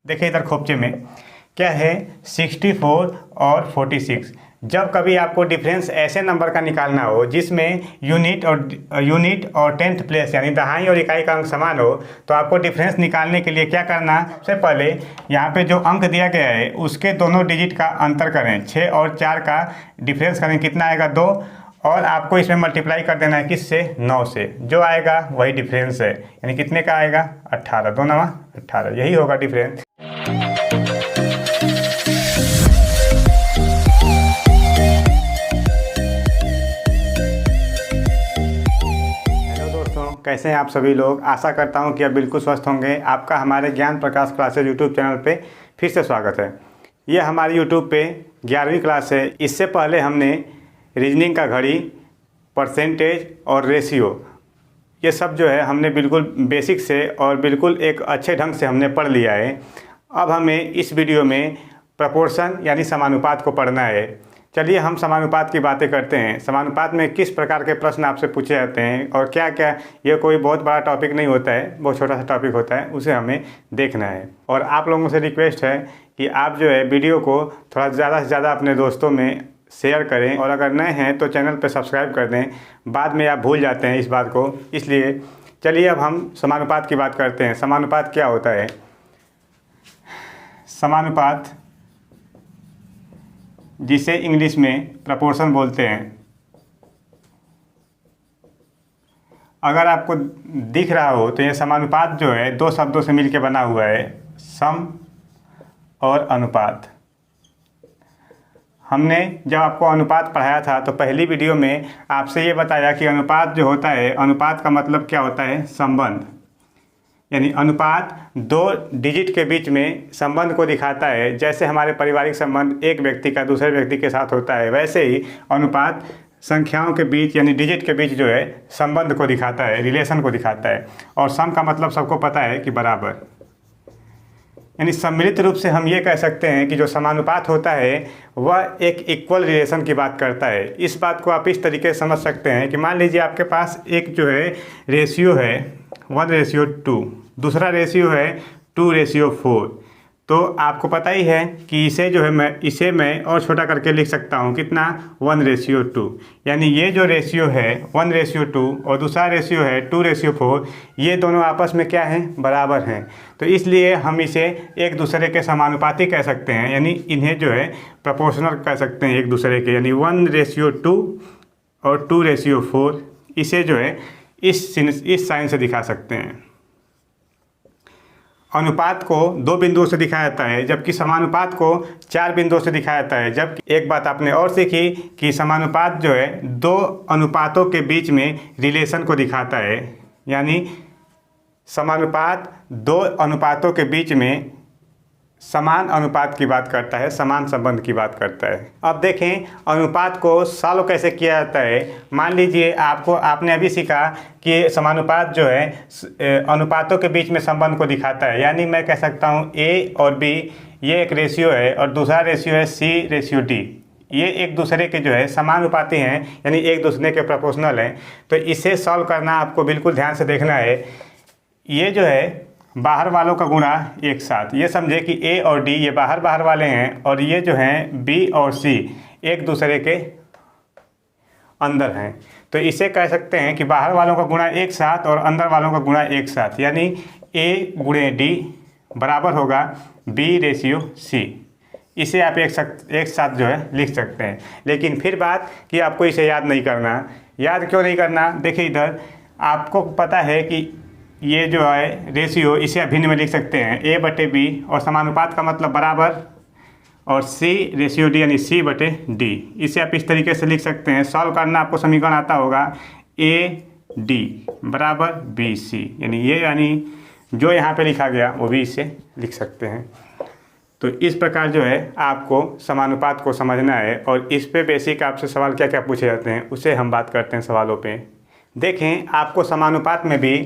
देखिए इधर खोपचे में क्या है 64 और 46। जब कभी आपको डिफरेंस ऐसे नंबर का निकालना हो जिसमें यूनिट और टेंथ प्लेस यानी दहाई और इकाई का अंक समान हो, तो आपको डिफरेंस निकालने के लिए क्या करना, सबसे पहले यहाँ पे जो अंक दिया गया है उसके दोनों डिजिट का अंतर करें। 6 और 4 का डिफरेंस करें, कितना आएगा 2, और आपको इसमें मल्टीप्लाई कर देना है किससे, 9 से। जो आएगा वही डिफरेंस है, यानी कितने का आएगा 18, 2 9 18, यही होगा डिफरेंस। कैसे हैं आप सभी लोग। आशा करता हूं कि आप बिल्कुल स्वस्थ होंगे। आपका हमारे ज्ञान प्रकाश क्लासेज यूट्यूब चैनल पे फिर से स्वागत है। ये हमारे यूट्यूब पे 11वीं क्लास है। इससे पहले हमने रीजनिंग का घड़ी, परसेंटेज और रेशियो, ये सब जो है हमने बिल्कुल बेसिक से और बिल्कुल एक अच्छे ढंग से हमने पढ़ लिया है। अब हमें इस वीडियो में प्रपोर्शन यानी समानुपात को पढ़ना है। चलिए हम समानुपात की बातें करते हैं। समानुपात में किस प्रकार के प्रश्न आपसे पूछे जाते हैं और क्या क्या, ये कोई बहुत बड़ा टॉपिक नहीं होता है, बहुत छोटा सा टॉपिक होता है, उसे हमें देखना है। और आप लोगों से रिक्वेस्ट है कि आप जो है वीडियो को थोड़ा ज़्यादा से ज़्यादा अपने दोस्तों में शेयर करें, और अगर नए हैं तो चैनल पर सब्सक्राइब कर दें। बाद में आप भूल जाते हैं इस बात को, इसलिए चलिए अब हम समानुपात की बात करते हैं। समानुपात क्या होता है? समानुपात, जिसे इंग्लिश में प्रपोर्शन बोलते हैं, अगर आपको दिख रहा हो तो ये समानुपात जो है दो शब्दों से मिलकर बना हुआ है, सम और अनुपात। हमने जब आपको अनुपात पढ़ाया था तो पहली वीडियो में आपसे ये बताया कि अनुपात जो होता है, अनुपात का मतलब क्या होता है, संबंध। यानी अनुपात दो डिजिट के बीच में संबंध को दिखाता है। जैसे हमारे पारिवारिक संबंध एक व्यक्ति का दूसरे व्यक्ति के साथ होता है, वैसे ही अनुपात संख्याओं के बीच यानी डिजिट के बीच जो है संबंध को दिखाता है, रिलेशन को दिखाता है। और सम का मतलब सबको पता है कि बराबर। यानी सम्मिलित रूप से हम ये कह सकते हैं कि जो समानुपात होता है वह एक इक्वल रिलेशन की बात करता है। इस बात को आप इस तरीके से समझ सकते हैं कि मान लीजिए आपके पास एक जो है रेशियो है 1:2, दूसरा रेशियो है 2:4। तो आपको पता ही है कि इसे जो है इसे मैं और छोटा करके लिख सकता हूँ, कितना, 1:2। यानी ये जो रेशियो है 1:2 और दूसरा रेशियो है 2:4, ये दोनों आपस में क्या हैं, बराबर हैं। तो इसलिए हम इसे एक दूसरे के समानुपाती कह सकते हैं, यानी इन्हें जो है प्रोपोर्शनल कह सकते हैं एक दूसरे के। यानी 1:2 और 2:4 इसे जो है इस साइन से दिखा सकते हैं। अनुपात को 2 बिंदुओं से दिखाया जाता है, जबकि समानुपात को 4 बिंदुओं से दिखाया जाता है। जबकि एक बात आपने और सीखी कि समानुपात जो है 2 अनुपातों के बीच में रिलेशन को दिखाता है। यानी समानुपात 2 अनुपातों के बीच में समान अनुपात की बात करता है, समान संबंध की बात करता है। अब देखें अनुपात को सॉल्व कैसे किया जाता है। मान लीजिए आपने अभी सीखा कि समानुपात जो है अनुपातों के बीच में संबंध को दिखाता है। यानी मैं कह सकता हूँ A और B ये एक रेशियो है और दूसरा रेशियो है C/D। ये एक दूसरे के जो है समानुपाती हैं, यानी एक दूसरे के प्रोपोर्शनल हैं। तो इसे सॉल्व करना आपको बिल्कुल ध्यान से देखना है। ये जो है बाहर वालों का गुणा एक साथ, ये समझे कि A और D ये बाहर वाले हैं, और ये जो हैं B और C एक दूसरे के अंदर हैं। तो इसे कह सकते हैं कि बाहर वालों का गुणा एक साथ और अंदर वालों का गुणा एक साथ, यानी A/D बराबर होगा B/C। इसे आप एक साथ जो है लिख सकते हैं। लेकिन फिर बात कि आपको इसे याद नहीं करना। याद क्यों नहीं करना? देखिए इधर आपको पता है कि ये जो है रेशियो, इसे अभिन्न में लिख सकते हैं A/B, और समानुपात का मतलब बराबर, और C/D यानी C/D। इसे आप इस तरीके से लिख सकते हैं। सॉल्व करना आपको समीकरण आता होगा AD बराबर BC, यानी जो यहाँ पे लिखा गया वो भी इसे लिख सकते हैं। तो इस प्रकार जो है आपको समानुपात को समझना है, और इस पे बेसिक आपसे सवाल क्या क्या पूछे जाते हैं उसे हम बात करते हैं सवालों पे। देखें आपको समानुपात में भी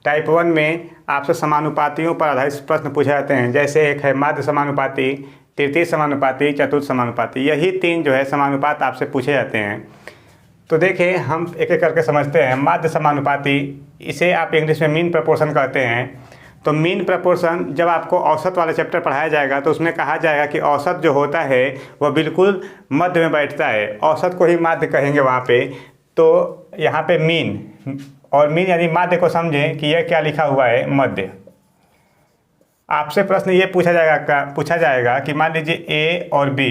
टाइप 1 में आपसे समानुपातियों पर आधारित प्रश्न पूछे जाते हैं। जैसे एक है माध्य समानुपाती, तृतीय समानुपाती, चतुर्थ समानुपाती। यही 3 जो है समानुपात आपसे पूछे जाते हैं। तो देखिए हम एक एक करके समझते हैं। माध्य समानुपाती, इसे आप इंग्लिश में मीन प्रपोर्शन कहते हैं। तो मीन प्रपोर्शन जब आपको औसत वाला चैप्टर पढ़ाया जाएगा तो उसमें कहा जाएगा कि औसत जो होता है वह बिल्कुल मध्य में बैठता है, औसत को ही माध्य कहेंगे वहाँ पे। तो यहाँ पे मीन और मीन यानी माध्य को समझें कि यह क्या लिखा हुआ है, मध्य। आपसे प्रश्न ये पूछा जाएगा कि मान लीजिए ए और बी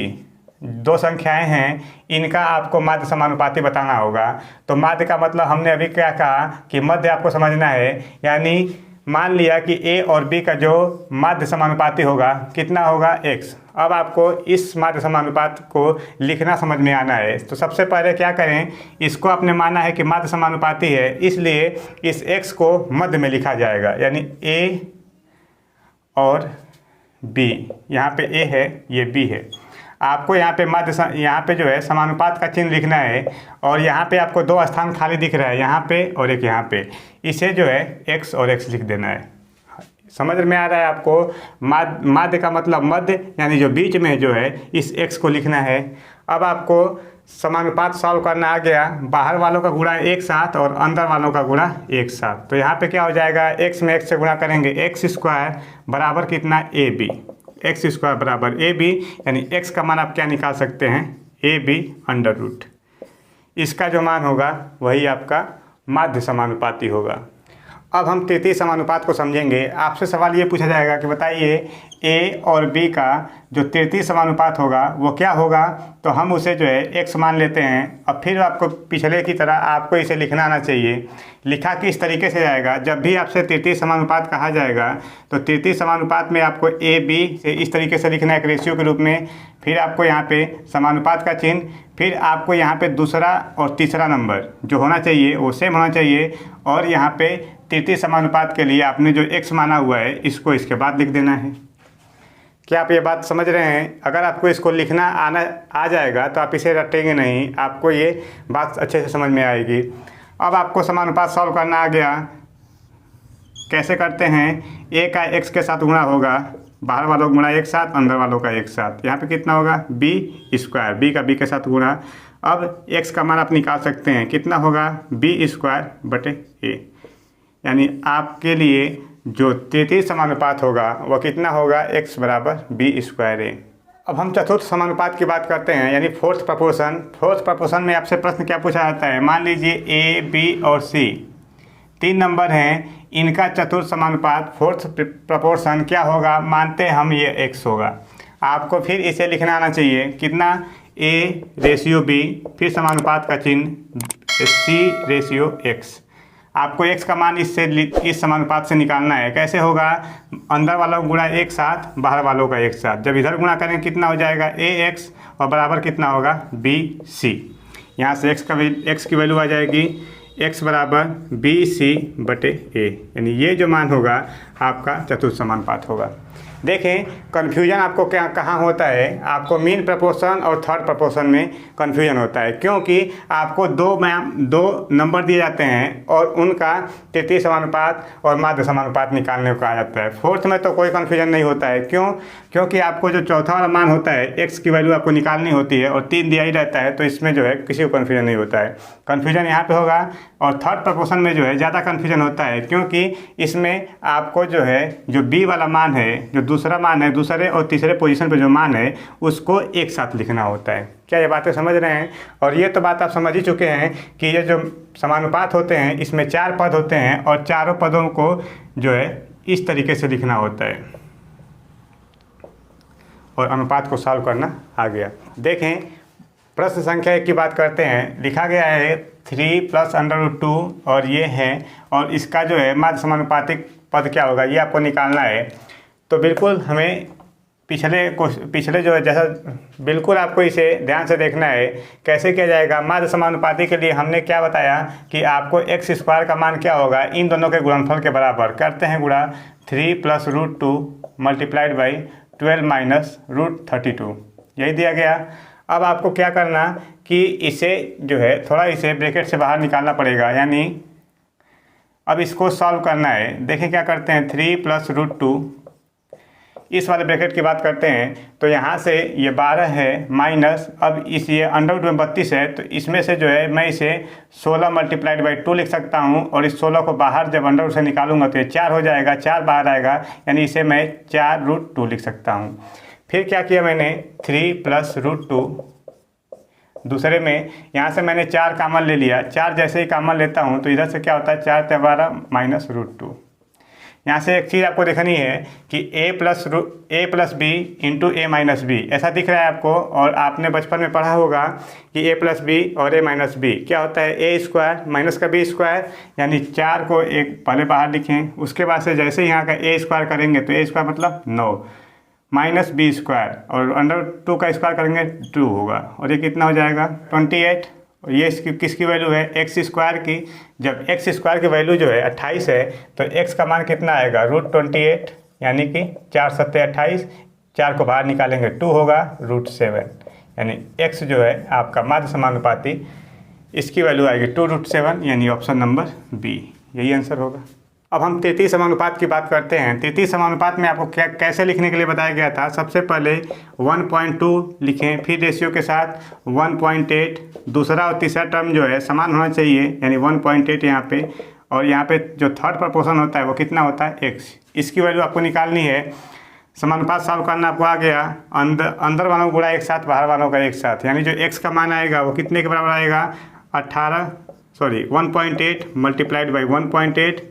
दो संख्याएं हैं, इनका आपको माध्य समानुपाती बताना होगा। तो माध्य का मतलब हमने अभी क्या कहा कि मध्य आपको समझना है, यानी मान लिया कि ए और बी का जो माध्य समानुपाती होगा कितना होगा, x। अब आपको इस माध्य समानुपात को लिखना समझ में आना है। तो सबसे पहले क्या करें, इसको आपने माना है कि माध्य समानुपाती है, इसलिए इस x को मध्य में लिखा जाएगा, यानी a और b। यहाँ पे a है, ये b है। आपको यहाँ पे यहाँ पे जो है समानुपात का चिन्ह लिखना है, और यहाँ पे आपको दो स्थान खाली दिख रहा है, यहाँ पे और एक यहाँ पे। इसे जो है x और x लिख देना है। समझ में आ रहा है आपको? माध्य का मतलब मध्य, यानी जो बीच में जो है इस x को लिखना है। अब आपको समानुपात सॉल्व करना आ गया, बाहर वालों का गुणा एक साथ और अंदर वालों का गुणा एक साथ। तो यहाँ पे क्या हो जाएगा, x में x से गुणा करेंगे, x स्क्वायर बराबर कितना, ab। एक्स स्क्वायर बराबर ए बी, यानी x का मान आप क्या निकाल सकते हैं, ए बी अंडर रूट। इसका जो मान होगा वही आपका माध्य समानुपाती होगा। अब हम तृतीय समानुपात को समझेंगे। आपसे सवाल ये पूछा जाएगा कि बताइए ए और बी का जो तृतीय समानुपात होगा वो क्या होगा। तो हम उसे जो है x मान लेते हैं। अब फिर आपको पिछले की तरह आपको इसे लिखना आना चाहिए। लिखा किस तरीके से जाएगा, जब भी आपसे तृतीय समानुपात कहा जाएगा तो तृतीय समानुपात में आपको ए बी से इस तरीके से लिखना है, एक रेशियो के रूप में। फिर आपको यहाँ पे समानुपात का चिन्ह, फिर आपको यहाँ पे दूसरा और तीसरा नंबर जो होना चाहिए वो सेम होना चाहिए, और यहाँ पे तृतीय समानुपात के लिए आपने जो x माना हुआ है इसको इसके बाद लिख देना है। क्या आप ये बात समझ रहे हैं? अगर आपको इसको लिखना आ जाएगा तो आप इसे रटेंगे नहीं, आपको ये बात अच्छे से समझ में आएगी। अब आपको समानुपात सॉल्व करना आ गया। कैसे करते हैं, a का x के साथ गुणा होगा, बाहर वालों का गुणा एक साथ, अंदर वालों का एक साथ। यहाँ पे कितना होगा, b स्क्वायर, b का b के साथ गुणा। अब x का मान आप निकाल सकते हैं, कितना होगा, b स्क्वायर बटे a। यानी आपके लिए जो तृतीय समानुपात होगा वह कितना होगा, x बराबर b स्क्वायर a। अब हम चतुर्थ समानुपात की बात करते हैं, यानी फोर्थ प्रपोर्शन। फोर्थ प्रपोर्शन में आपसे प्रश्न क्या पूछा जाता है, मान लीजिए a, b और c तीन नंबर हैं, इनका चतुर्थ समानुपात फोर्थ प्रपोर्शन क्या होगा, मानते हैं हम ये x होगा। आपको फिर इसे लिखना आना चाहिए, कितना, a रेशियो b, फिर समानुपात का चिन्ह c रेशियो x। आपको x का मान इस समानुपात से निकालना है। कैसे होगा, अंदर वालों का गुणा एक साथ, बाहर वालों का एक साथ। जब इधर गुणा करेंगे कितना हो जाएगा, ax, और बराबर कितना होगा, bc। यहाँ से x की वैल्यू आ जाएगी, x बराबर bc बटे a, यानी ये जो मान होगा आपका चतुर्थ समानुपात होगा। देखें कन्फ्यूजन आपको क्या कहाँ होता है, आपको मीन प्रपोर्शन और थर्ड प्रपोर्शन में कन्फ्यूजन होता है, क्योंकि आपको दो नंबर दिए जाते हैं और उनका तृतीय समानुपात और माध्य समानुपात निकालने को कहा जाता है। फोर्थ में तो कोई कन्फ्यूजन नहीं होता है, क्योंकि आपको जो चौथा वाला मान होता है x की वैल्यू आपको निकालनी होती है और 3 दिया ही रहता है, तो इसमें जो है किसी को कन्फ्यूजन नहीं होता है। कन्फ्यूजन यहाँ पे होगा। और थर्ड प्रपोर्शन में जो है ज़्यादा कन्फ्यूजन होता है, क्योंकि इसमें आपको जो है जो b वाला मान है, जो दूसरा मान है, दूसरे और तीसरे पोजीशन पे जो मान है उसको एक साथ लिखना होता है। क्या ये बातें समझ रहे हैं? और ये तो बात आप समझ ही चुके हैं कि ये जो समानुपात होते हैं इसमें 4 पद होते हैं और चारों पदों को जो है इस तरीके से लिखना होता है, और अनुपात को सॉल्व करना आ गया। देखें प्रश्न संख्या 1 की बात करते हैं। लिखा गया है 3 + √2 और ये है, और इसका जो है माध्य समानुपातिक पद क्या होगा ये आपको निकालना है। तो बिल्कुल हमें पिछले जो है जैसा बिल्कुल आपको इसे ध्यान से देखना है कैसे किया जाएगा। माध्य समानुपाती के लिए हमने क्या बताया कि आपको x स्क्वायर का मान क्या होगा, इन दोनों के गुणनफल के बराबर करते हैं गुणा 3 + √2 मल्टीप्लाइड बाई 12 - √32, यही दिया गया। अब आपको क्या करना कि इसे जो है थोड़ा इसे ब्रैकेट से बाहर निकालना पड़ेगा, यानी अब इसको सॉल्व करना है। देखें क्या करते हैं, 3 + √2 इस वाले ब्रैकेट की बात करते हैं तो यहाँ से ये 12 है माइनस, अब इस ये अंडर रूट में 32 है तो इसमें से जो है मैं इसे 16 मल्टीप्लाइड बाई 2 लिख सकता हूँ, और इस 16 को बाहर जब अंडर रूट से निकालूंगा तो ये 4 हो जाएगा, 4 बाहर आएगा, यानी इसे मैं 4√2 लिख सकता हूँ। फिर क्या किया मैंने, 3 + √2, दूसरे में यहाँ से मैंने 4 कॉमन ले लिया, 4 जैसे ही कॉमन लेता हूँ तो इधर से क्या होता है, 4 × 12 माइनस √2। यहाँ से एक चीज़ आपको देखनी है कि a + b into a - b ऐसा दिख रहा है आपको, और आपने बचपन में पढ़ा होगा कि a + b और a - b क्या होता है, a² माइनस का b², यानी 4 को एक पहले बाहर लिखें, उसके बाद से जैसे यहाँ का a² करेंगे तो a² मतलब 9 माइनस b² और अंडर 2 का स्क्वायर करेंगे 2 होगा, और ये कितना हो जाएगा 28। और ये इसकी किसकी वैल्यू है, x² की। जब x² की वैल्यू जो है 28 है तो x का मान कितना आएगा, √28, यानी कि 4 × 7 = 28, 4 को बाहर निकालेंगे 2 होगा, √7, यानी x जो है आपका माध्य समानुपाती, इसकी वैल्यू आएगी 2√7, यानी ऑप्शन नंबर बी, यही आंसर होगा। अब हम तृतीय समानुपात की बात करते हैं। तृतीय समानुपात में आपको क्या कैसे लिखने के लिए बताया गया था, सबसे पहले 1.2 लिखें, फिर रेशियो के साथ 1.8, दूसरा और तीसरा टर्म जो है समान होना चाहिए, यानी 1.8 यहाँ पे, और यहाँ पे जो थर्ड प्रपोर्शन होता है वो कितना होता है, x। इसकी वैल्यू आपको निकालनी है। समानुपात सॉल्व करना आपको आ गया, अंदर वालों को गुणा एक साथ, बाहर वालों का एक साथ, यानी जो x का मान आएगा वो कितने के बराबर आएगा, 1.8 मल्टीप्लाइड बाई 1.8,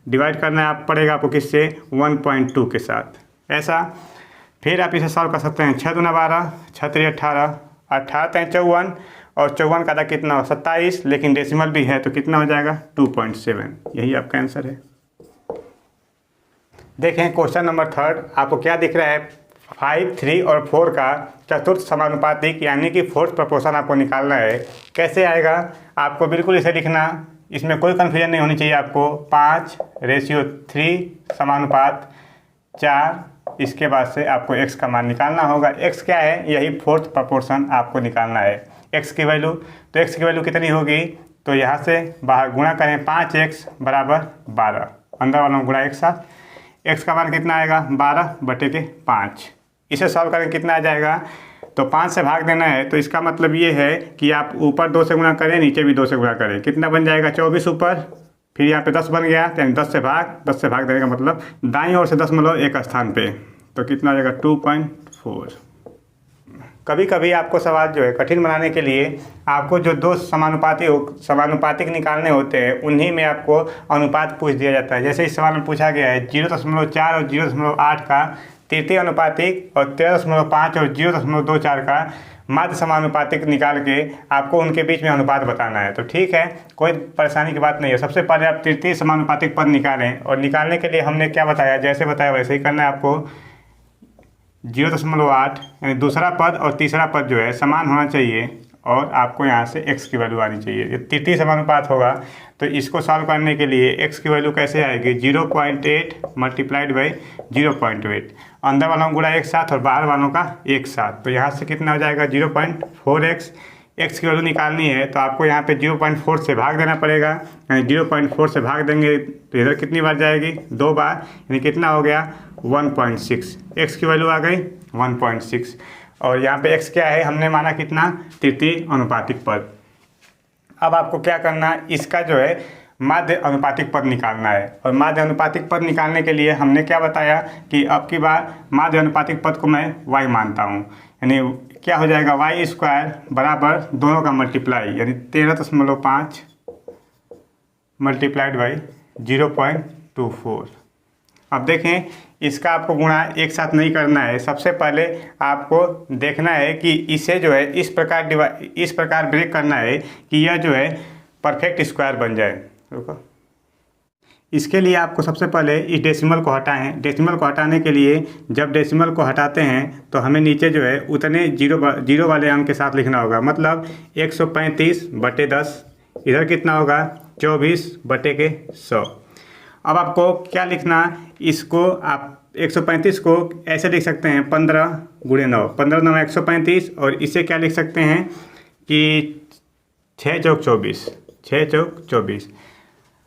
डिवाइड करना आप पड़ेगा आपको किससे, 1.2 के साथ, ऐसा। फिर आप इसे सॉल्व कर सकते हैं, 6 × 2 = 12, 6 × 3 = 18, 18 × 3 = 54, और 54 का कितना हो, 27, लेकिन डेसिमल भी है तो कितना हो जाएगा 2.7, यही आपका आंसर है। देखें क्वेश्चन नंबर 3, आपको क्या दिख रहा है, 5, 3 और 4 का चतुर्थ समानुपातिक, यानी कि फोर्थ प्रपोर्शन आपको निकालना है। कैसे आएगा, आपको बिल्कुल इसे लिखना, इसमें कोई कन्फ्यूजन नहीं होनी चाहिए आपको। 5:3 समानुपात 4, इसके बाद से आपको x का मान निकालना होगा। x क्या है, यही फोर्थ प्रपोर्शन आपको निकालना है। x की वैल्यू, तो x की वैल्यू कितनी होगी, तो यहाँ से बाहर गुणा करें, 5x = 12, अंदर वालों गुणा एक साथ, x का मान कितना आएगा 12/5। इसे सॉल्व करें कितना आ जाएगा, तो 5 से भाग देना है, तो इसका मतलब ये है कि आप ऊपर 2 से गुणा करें, नीचे भी 2 से गुणा करें, कितना बन जाएगा 24 ऊपर, फिर यहाँ पे 10 बन गया, यानी 10 से भाग देने का मतलब दाईं ओर से 10 मतलब एक स्थान पे, तो कितना आ जाएगा 2.4। कभी कभी आपको सवाल जो है कठिन बनाने के लिए आपको जो दो समानुपातिक निकालने होते हैं उन्हीं में आपको अनुपात पूछ दिया जाता है। जैसे इस सवाल में पूछा गया है 0.4 और 0.8 का तृतीय अनुपातिक और 13.5 और 0.24 का माध्य समानुपातिक निकाल के आपको उनके बीच में अनुपात बताना है। तो ठीक है, कोई परेशानी की बात नहीं है। सबसे पहले आप तृतीय समानुपातिक पद निकालें, और निकालने के लिए हमने क्या बताया, जैसे बताया वैसे ही करना है आपको। 0.8 यानी दूसरा पद और तीसरा पद जो है समान होना चाहिए, और आपको यहाँ से x की वैल्यू आनी चाहिए। ये तृतीय समानुपात होगा, तो इसको सॉल्व करने के लिए x की वैल्यू कैसे आएगी, 0.8 मल्टीप्लाइड बाई 0.8, अंदर वालों का गुणा एक साथ और बाहर वालों का एक साथ, तो यहाँ से कितना हो जाएगा 0.4x। x की वैल्यू निकालनी है तो आपको यहाँ पे 0.4 से भाग देना पड़ेगा, यानी 0.4 से भाग देंगे तो इधर कितनी बार जाएगी, 2 बार, यानी कितना हो गया 1.6। x की वैल्यू आ गई 1.6, और यहाँ पे x क्या है, हमने माना कितना, तृतीय अनुपातिक पद। अब आपको क्या करना, इसका जो है माध्य अनुपातिक पद निकालना है, और माध्य अनुपातिक पद निकालने के लिए हमने क्या बताया कि अब की बार माध्य अनुपातिक पद को मैं y मानता हूँ, यानी क्या हो जाएगा y² बराबर दोनों का मल्टीप्लाई, यानी 13.5 मल्टीप्लाइड बाई 0.24। अब देखें, इसका आपको गुणा एक साथ नहीं करना है। सबसे पहले आपको देखना है कि इसे जो है इस प्रकार ब्रेक करना है कि यह जो है परफेक्ट स्क्वायर बन जाए। रुको, इसके लिए आपको सबसे पहले इस डेसिमल को हटाएं। डेसिमल को हटाने के लिए जब डेसिमल को हटाते हैं तो हमें नीचे जो है उतने जीरो वाले अंक के साथ लिखना होगा, मतलब 135/10, इधर कितना होगा 24/100। अब आपको क्या लिखना, इसको आप 135 को ऐसे लिख सकते हैं 15 × 9, 15 × 9 135, और इसे क्या लिख सकते हैं कि 6 × 24, 6 × 24,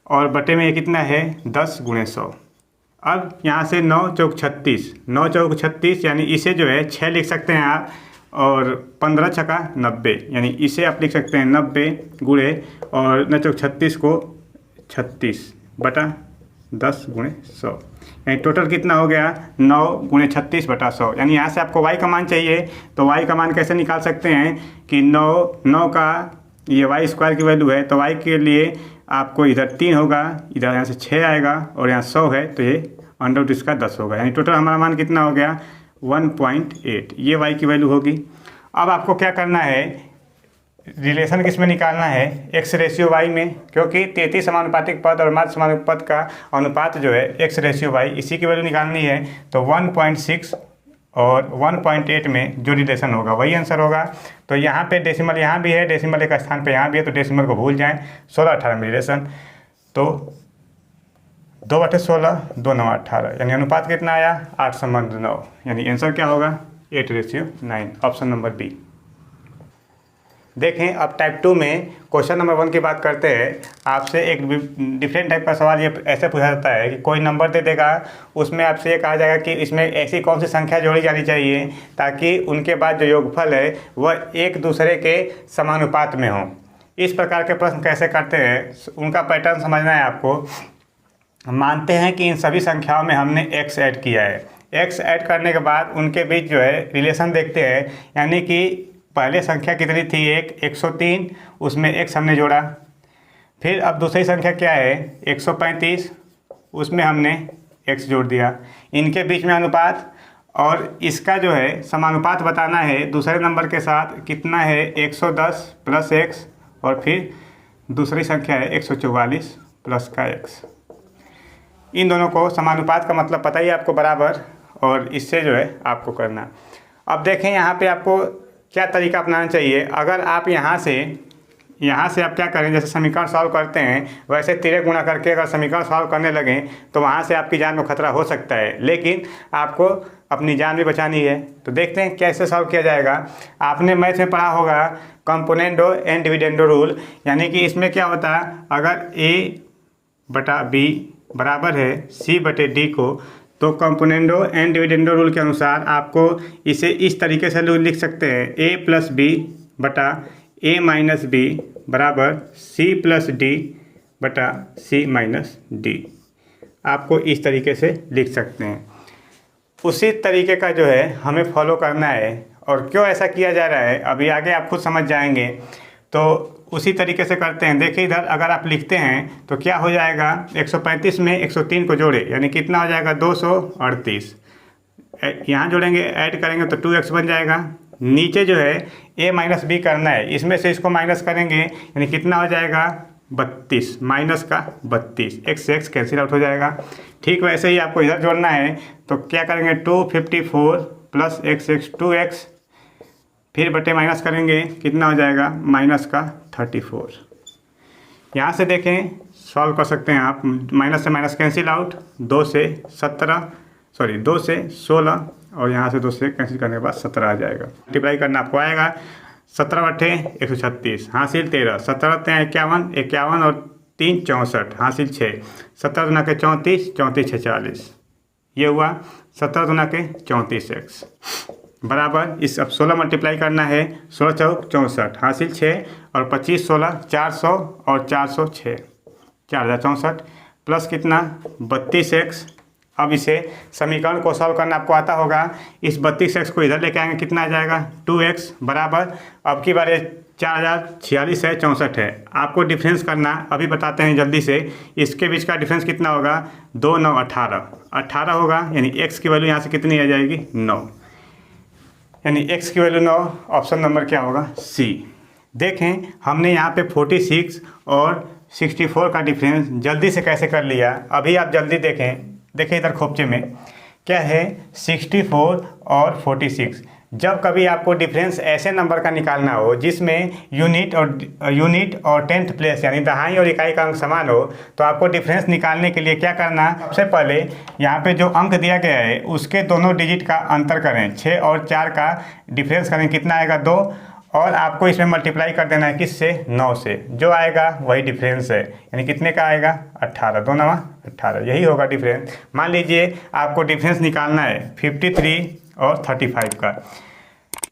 और बटे में ये कितना है 10 × 100। अब यहाँ से 9 चौक 36, 9 चौक 36 यानी इसे जो है 6 लिख सकते हैं आप, और 15 छका 90 यानी इसे आप लिख सकते हैं 90 गुणे और 9 चौक 36 को 36 बटा 10 गुणे 100, यानी टोटल कितना हो गया 9 गुणे 36 बटा 100। यानी यहाँ से आपको वाई का मान चाहिए, तो वाई का मान कैसे निकाल सकते हैं कि 9 का ये वाई स्क्वायर की वैल्यू है, तो वाई के लिए आपको इधर 3 होगा, इधर यहाँ से 6 आएगा और यहाँ 100 है तो ये अंडर रूट इसका 10 होगा, यानी टोटल हमारा मान कितना हो गया 1.8, ये वाई की वैल्यू होगी। अब आपको क्या करना है, रिलेशन किस में निकालना है, x रेशियो y में, क्योंकि 33 समानुपातिक पद और माध्य समानुपात का अनुपात जो है x रेशियो y, इसी की वैल्यू निकालनी है। तो 1.6 और 1.8 में जो रिलेशन होगा वही आंसर होगा। तो यहाँ पे डेसिमल यहाँ भी है, डेसिमल एक स्थान पे यहाँ भी है, तो डेसिमल को भूल जाएं। 16-18 में रिलेशन, तो 2/16 2 9 18, यानी अनुपात कितना आया 8:9, यानी आंसर क्या होगा 8:9, ऑप्शन नंबर बी। देखें अब टाइप 2 में क्वेश्चन नंबर 1 की बात करते हैं। आपसे एक डिफरेंट टाइप का सवाल ये ऐसे पूछा जाता है कि कोई नंबर दे देगा, उसमें आपसे ये कहा जाएगा कि इसमें ऐसी कौन सी संख्या जोड़ी जानी चाहिए ताकि उनके बाद जो योगफल है वह एक दूसरे के समानुपात में हो। इस प्रकार के प्रश्न कैसे करते हैं, उनका पैटर्न समझना है आपको। मानते हैं कि इन सभी संख्याओं में हमने x ऐड किया है, x ऐड करने के बाद उनके बीच जो है रिलेशन देखते हैं, यानी कि पहले संख्या कितनी थी 103, उसमें x हमने जोड़ा। फिर अब दूसरी संख्या क्या है 135, उसमें हमने x जोड़ दिया। इनके बीच में अनुपात और इसका जो है समानुपात बताना है दूसरे नंबर के साथ, कितना है 110 प्लस x, और फिर दूसरी संख्या है 144 प्लस का x। इन दोनों को समानुपात का मतलब पता ही आपको बराबर, और इससे जो है आपको करना। अब देखें यहाँ पे आपको क्या तरीका अपनाना चाहिए। अगर आप यहाँ से आप क्या करें, जैसे समीकरण सॉल्व करते हैं वैसे तिरे गुणा करके अगर समीकरण सॉल्व करने लगें तो वहाँ से आपकी जान को खतरा हो सकता है, लेकिन आपको अपनी जान भी बचानी है। तो देखते हैं कैसे सॉल्व किया जाएगा। आपने मैथ में पढ़ा होगा कंपोनेंडो एंड डिविडेंडो रूल, यानी कि इसमें क्या होता है, अगर a/b बराबर है c/d को, तो कंपोनेंडो एंड डिविडेंडो रूल के अनुसार आपको इसे इस तरीके से लिख सकते हैं, a + b बटा a - b बराबर c + d बटा c - d। आपको इस तरीके से लिख सकते हैं। उसी तरीके का जो है हमें फॉलो करना है, और क्यों ऐसा किया जा रहा है अभी आगे आप खुद समझ जाएंगे। तो उसी तरीके से करते हैं। देखिए इधर अगर आप लिखते हैं तो क्या हो जाएगा, 135 में 103 को जोड़े यानी कितना हो जाएगा 238, यहाँ जोड़ेंगे ऐड करेंगे तो 2x बन जाएगा। नीचे जो है a - b करना है, इसमें से इसको माइनस करेंगे यानी कितना हो जाएगा 32, माइनस का 32, x से x कैंसिल आउट हो जाएगा। ठीक वैसे ही आपको इधर जोड़ना है, तो क्या करेंगे 254 प्लस x 2x, फिर बटे माइनस करेंगे कितना हो जाएगा माइनस का 34। यहाँ से देखें सॉल्व कर सकते हैं आप, माइनस से माइनस कैंसिल आउट, 2 से 16 और यहाँ से 2 से कैंसिल करने के बाद 17 आ जाएगा। मल्टीप्लाई करना आपको आएगा, 17/136 हासिल 13, 17 × 51 और 3 64 हासिल 6, 17 दूना के 34, 34 6 40, ये हुआ 17 दूना के 34x बराबर। इस अब 16 मल्टीप्लाई करना है, 16 चौक 64 हासिल 6 और 25 16 400 और 406 4064 प्लस कितना 32x। अब इसे समीकरण को सॉल्व करना आपको आता होगा। इस 32x को इधर लेके आएंगे, कितना आ जाएगा 2x बराबर। अब की बार 4046 है 64 है, आपको डिफरेंस करना अभी बताते हैं जल्दी से। इसके बीच का डिफरेंस कितना होगा 2 9 18 होगा, यानी x की वैल्यू यहाँ से कितनी आ जाएगी 9, यानी x की वैल्यू 9। ऑप्शन नंबर क्या होगा सी। देखें हमने यहाँ पे 46 और 64 का डिफरेंस जल्दी से कैसे कर लिया, अभी आप जल्दी देखें। देखिए इधर खोपचे में क्या है 64 और 46। जब कभी आपको डिफरेंस ऐसे नंबर का निकालना हो जिसमें यूनिट और 10th प्लेस यानी दहाई और इकाई का अंक समान हो, तो आपको डिफरेंस निकालने के लिए क्या करना, सबसे पहले यहाँ पे जो अंक दिया गया है उसके दोनों डिजिट का अंतर करें, 6 और 4 का डिफरेंस करें, कितना आएगा 2, और आपको इसमें मल्टीप्लाई कर देना है किससे, 9 से। जो आएगा वही डिफरेंस है, यानी कितने का आएगा 18, 2 9 18, यही होगा डिफरेंस। मान लीजिए आपको डिफरेंस निकालना है 53 और 35 का।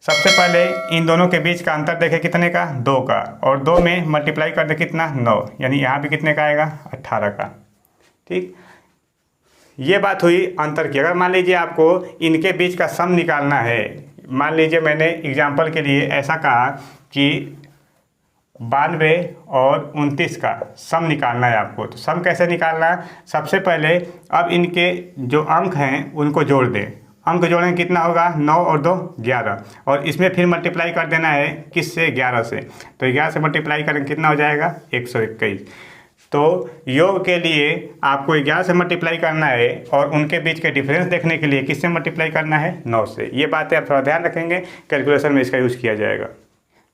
सबसे पहले इन दोनों के बीच का अंतर देखें कितने का, 2 का, और 2 में मल्टीप्लाई कर दे कितना, 9, यानी यहाँ भी कितने का आएगा 18 का। ठीक, ये बात हुई अंतर की। अगर मान लीजिए आपको इनके बीच का सम निकालना है, मान लीजिए मैंने एग्जाम्पल के लिए ऐसा कहा कि 92 और 29 का सम निकालना है आपको, तो सम कैसे निकालना, सबसे पहले अब इनके जो अंक हैं उनको जोड़ दें। अंक जोड़ें कितना होगा, 9 और 2 11, और इसमें फिर मल्टीप्लाई कर देना है किससे, 11 से। तो 11 से मल्टीप्लाई करें कितना हो जाएगा 121। तो योग के लिए आपको 11 से मल्टीप्लाई करना है और उनके बीच के डिफरेंस देखने के लिए किससे मल्टीप्लाई करना है, 9 से। ये बातें आप थोड़ा ध्यान रखेंगे, कैलकुलेशन में इसका यूज़ किया जाएगा।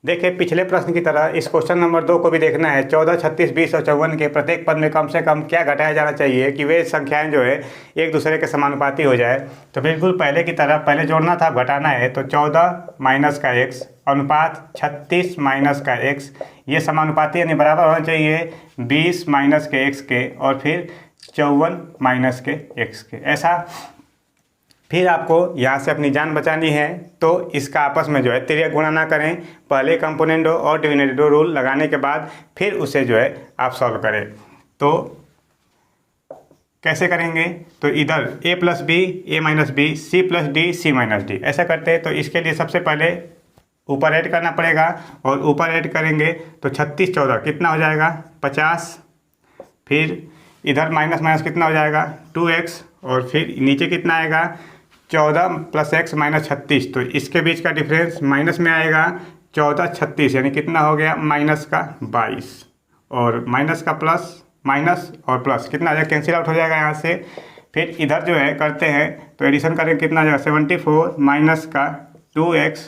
देखिए पिछले प्रश्न की तरह इस क्वेश्चन नंबर 2 को भी देखना है। 14, 36, 20 और 54 के प्रत्येक पद में कम से कम क्या घटाया जाना चाहिए कि वे संख्याएं जो है एक दूसरे के समानुपाती हो जाए। तो बिल्कुल पहले की तरह पहले जोड़ना था, घटाना है। तो 14 माइनस का x अनुपात 36 माइनस का x, ये समानुपाती यानी बराबर होना चाहिए 20 माइनस के x के, और फिर 54 माइनस के x के। ऐसा फिर आपको यहाँ से अपनी जान बचानी है, तो इसका आपस में जो है तिर्यक गुणा ना करें। पहले कंपोनेंडो और डिविनेंडो रूल लगाने के बाद फिर उसे जो है आप सॉल्व करें। तो कैसे करेंगे, तो इधर a plus B, a minus B, c plus D, c minus D, ऐसा करते हैं। तो इसके लिए सबसे पहले ऊपर ऐड करना पड़ेगा, और ऊपर ऐड करेंगे तो 36 14 कितना हो जाएगा 50, फिर इधर माइनस माइनस कितना हो जाएगा 2x, और फिर नीचे कितना आएगा 14 प्लस x माइनस 36। तो इसके बीच का डिफरेंस माइनस में आएगा 14 36, यानी कितना हो गया माइनस का 22, और माइनस का प्लस, माइनस और प्लस कितना आ जाएगा, कैंसिल आउट हो जाएगा यहाँ से। फिर इधर जो है करते हैं तो एडिशन करेंगे कितना आ जाएगा 74 माइनस का 2x,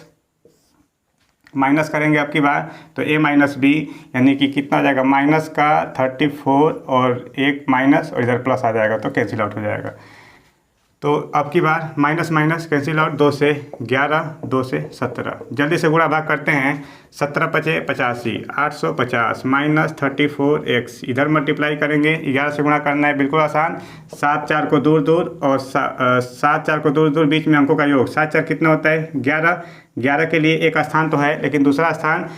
माइनस करेंगे आपकी बार तो a माइनस बी, यानी कि कितना आ जाएगा माइनस का 34, और एक माइनस और इधर प्लस आ जाएगा तो कैंसिल आउट हो जाएगा। तो अब की बार माइनस माइनस कैंसिल आउट, 2 से 11, 2 से 17, जल्दी से गुणा भाग करते हैं। 17 पचे 85, 850 माइनस 34x, इधर मल्टीप्लाई करेंगे, 11 से गुणा करना है, बिल्कुल आसान। 7 4 को दूर दूर, और 7 4 को दूर दूर, बीच में अंकों का योग, 7 4 कितना होता है 11। 11 के लिए एक स्थान तो है, लेकिन दूसरा स्थान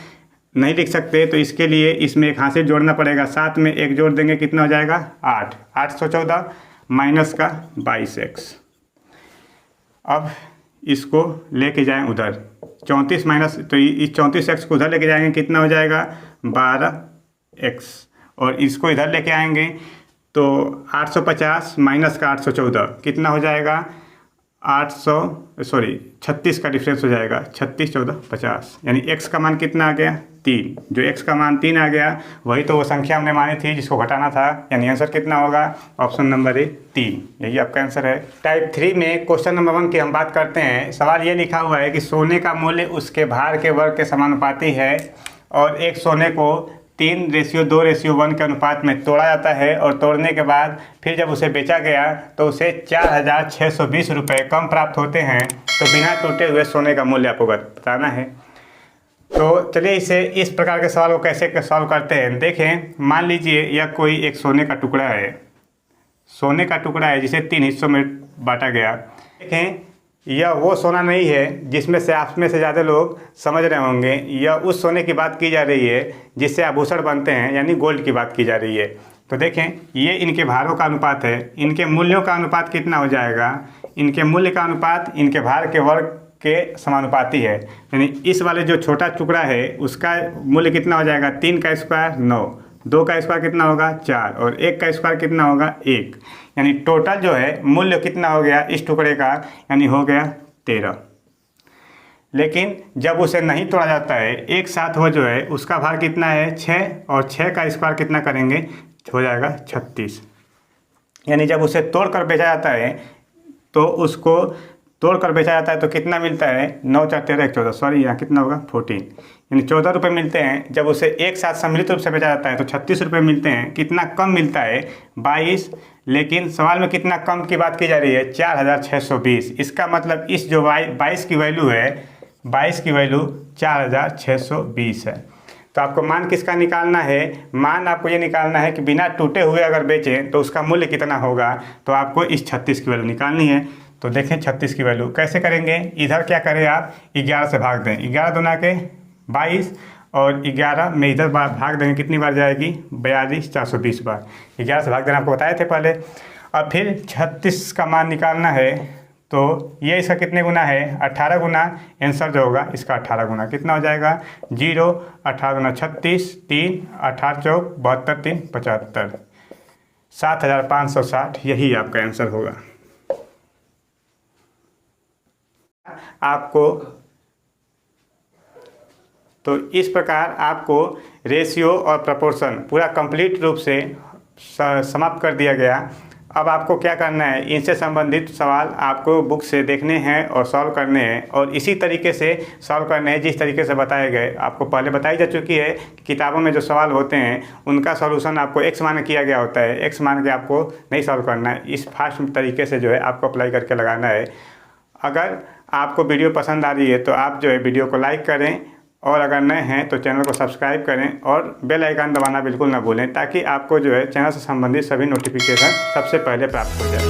नहीं लिख सकते, तो इसके लिए इसमें एक हासिल जोड़ना पड़ेगा। 7 में एक जोड़ देंगे कितना हो जाएगा 8, 814 माइनस का 22x। अब इसको लेके जाएं उधर, 34 माइनस, तो इस 34x को उधर लेके जाएंगे कितना हो जाएगा 12x, और इसको इधर लेके आएंगे तो 850 माइनस का 814 कितना हो जाएगा 36 का डिफरेंस हो जाएगा 36 14 50, यानी x का मान कितना आ गया 3। जो x का मान 3 आ गया वही तो वो संख्या हमने मानी थी जिसको घटाना था, यानी आंसर कितना होगा ऑप्शन नंबर ए 3, यही आपका आंसर है। टाइप 3 में क्वेश्चन नंबर 1 की हम बात करते हैं। सवाल ये लिखा हुआ है कि सोने का मूल्य उसके भार के वर्ग के समानुपाती है, और एक सोने को 3:2:1 के अनुपात में तोड़ा जाता है, और तोड़ने के बाद फिर जब उसे बेचा गया तो उसे 4,620 रुपये कम प्राप्त होते हैं। तो बिना टूटे हुए सोने का मूल्य आपको बताना है। तो चलिए इसे इस प्रकार के सवाल को कैसे सॉल्व करते हैं। देखें, मान लीजिए यह कोई एक सोने का टुकड़ा है, सोने का टुकड़ा है जिसे 3 हिस्सों में बांटा गया। देखें, यह वो सोना नहीं है जिसमें से आप में से ज़्यादा लोग समझ रहे होंगे, यह उस सोने की बात की जा रही है जिससे आभूषण बनते हैं, यानी गोल्ड की बात की जा रही है। तो देखें, ये इनके भारों का अनुपात है, इनके मूल्यों का अनुपात कितना हो जाएगा, इनके मूल्य का अनुपात इनके भार के वर्ग के समानुपाती है। यानी इस वाले जो छोटा टुकड़ा है उसका मूल्य कितना हो जाएगा 3 का स्क्वायर 9, 2 का स्क्वायर कितना होगा 4, और 1 का स्क्वायर कितना होगा 1, यानी टोटल जो है मूल्य कितना हो गया इस टुकड़े का, यानी हो गया 13। लेकिन जब उसे नहीं तोड़ा जाता है, एक साथ वो जो है उसका भार कितना है 6, और 6 का स्क्वायर कितना करेंगे हो जाएगा 36। यानी जब उसे तोड़ कर बेचा जाता है तो उसको तोड़ कर बेचा जाता है तो कितना मिलता है 9 4 13 1 14, सॉरी यहाँ कितना होगा 14, यानी 14 रुपये मिलते हैं। जब उसे एक साथ सम्मिलित रूप से बेचा जाता है तो 36 रुपये मिलते हैं। कितना कम मिलता है 22, लेकिन सवाल में कितना कम की बात की जा रही है 4,620। इसका मतलब इस जो 22 की वैल्यू है 22 की वैल्यू 4620 है। तो आपको मान किसका निकालना है? मान आपको ये निकालना है कि बिना टूटे हुए अगर बेचें तो उसका मूल्य कितना होगा। तो आपको इस 36 की वैल्यू निकालनी है। तो देखें 36 की वैल्यू कैसे करेंगे। इधर क्या करें आप 11 से भाग दें, 11 दूना के 22 और 11 में इधर भाग देंगे, कितनी बार जाएगी 42 420 बार। 11 से भाग देना आपको बताए थे पहले। अब फिर 36 का मान निकालना है तो ये इसका कितने गुना है 18 गुना। आंसर जो होगा इसका 18 गुना कितना हो जाएगा 0 18 गुना 36 3 18 चौक 72 3 75 7560 यही आपका आंसर होगा। आपको तो इस प्रकार आपको रेशियो और प्रपोर्शन पूरा कंप्लीट रूप से समाप्त कर दिया गया। अब आपको क्या करना है, इनसे संबंधित सवाल आपको बुक से देखने हैं और सॉल्व करने हैं और इसी तरीके से सॉल्व करने हैं जिस तरीके से बताए गए। आपको पहले बताई जा चुकी है कि किताबों में जो सवाल होते हैं उनका सॉल्यूशन आपको एक्स मान किया गया होता है, एक्स मान के आपको नहीं सॉल्व करना है। इस फास्ट तरीके से जो है आपको अप्लाई करके लगाना है। अगर आपको वीडियो पसंद आ रही है तो आप जो है वीडियो को लाइक करें और अगर नए हैं तो चैनल को सब्सक्राइब करें और बेल आइकन दबाना बिल्कुल ना भूलें ताकि आपको जो है चैनल से संबंधित सभी नोटिफिकेशन सबसे पहले प्राप्त हो जाए।